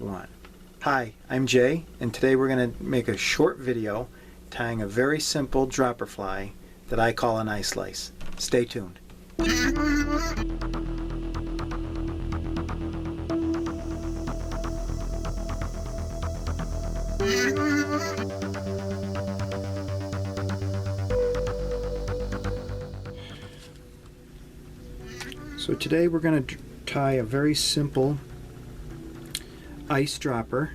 want. Hi, I'm Jay, and today we're going to make a short video tying a very simple dropper fly that I call an ice lice. Stay tuned. So today we're going to tie a very simple ice dropper.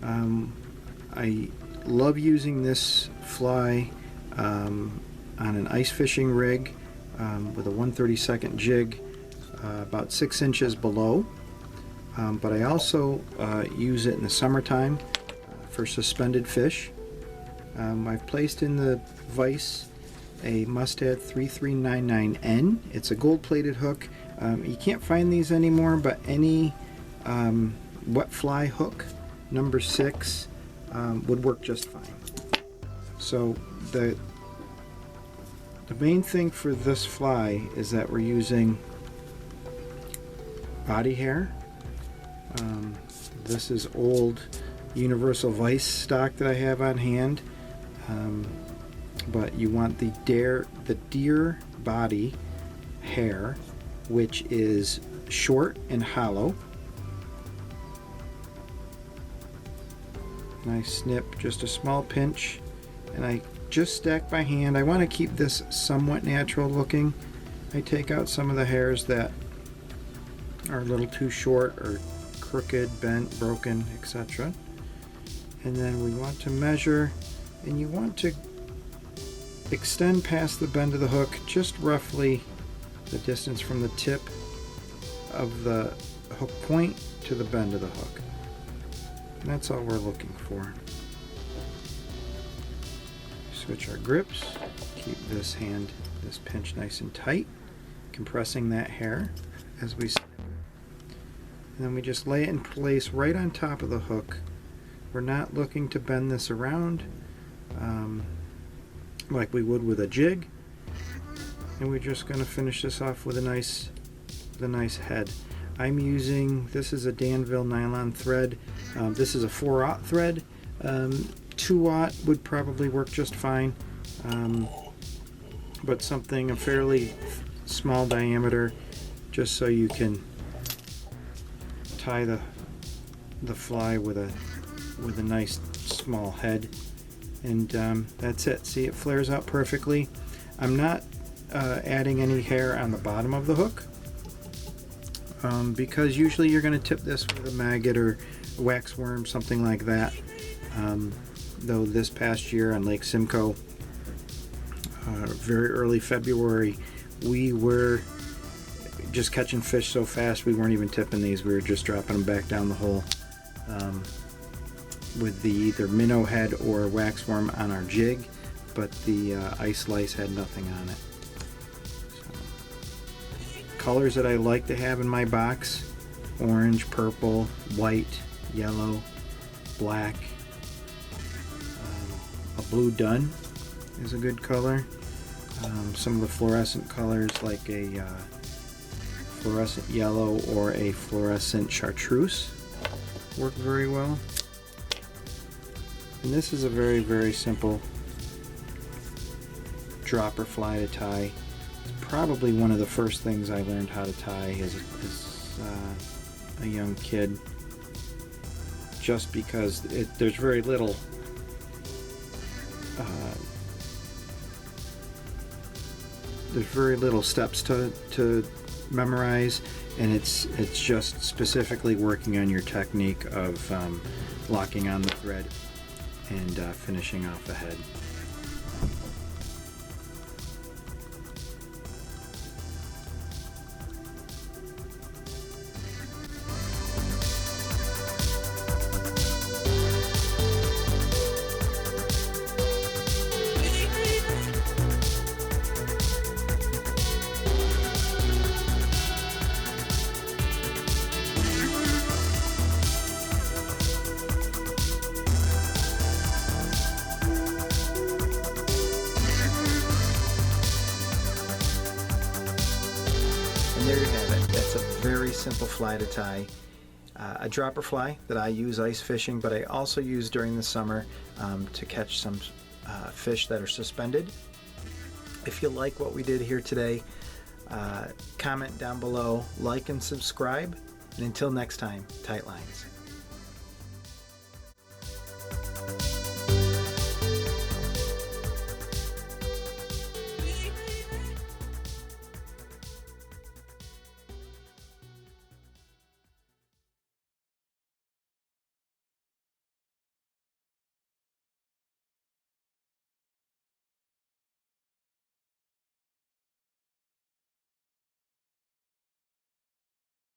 I love using this fly on an ice fishing rig with a 1/32 jig about 6 inches below, but I also use it in the summertime for suspended fish. I've placed in the vise a Mustad 3399N. It's a gold-plated hook. You can't find these anymore, but any wet fly hook number 6 would work just fine. So the main thing for this fly is that we're using body hair. This is old universal vise stock that I have on hand, but you want the deer body hair, which is short and hollow. And I snip just a small pinch, and I just stack by hand. I want to keep this somewhat natural looking. I take out some of the hairs that are a little too short or crooked, bent, broken, etc. And then we want to measure, and you want to extend past the bend of the hook just roughly the distance from the tip of the hook point to the bend of the hook. And that's all we're looking for. Switch our grips, keep this pinch nice and tight, compressing that hair as we snip it. And then we just lay it in place right on top of the hook. We're not looking to bend this around like we would with a jig. And we're just going to finish this off with a nice head. I'm using, this is a Danville nylon thread. This is a 4/0 thread. 2/0 would probably work just fine, but something a fairly small diameter, just so you can tie the fly with a nice small head. And that's it. See, it flares out perfectly. I'm not adding any hair on the bottom of the hook, because usually you're going to tip this with a maggot or a waxworm, something like that. Though this past year on Lake Simcoe, very early February, we were just catching fish so fast we weren't even tipping these. We were just dropping them back down the hole with the either minnow head or waxworm on our jig, but the ice lice had nothing on it. Colors that I like to have in my box: orange, purple, white, yellow, black. A blue dun is a good color. Some of the fluorescent colors, like a fluorescent yellow or a fluorescent chartreuse, work very well. And this is a very, very simple dropper fly to tie. Probably one of the first things I learned how to tie as a young kid, just because there's very little steps to memorize, and it's just specifically working on your technique of locking on the thread and finishing off the head. And there you have it. That's a very simple fly to tie. a dropper fly that I use ice fishing, but I also use during the summer to catch some fish that are suspended. If you like what we did here today, comment down below, like and subscribe, and until next time, tight lines.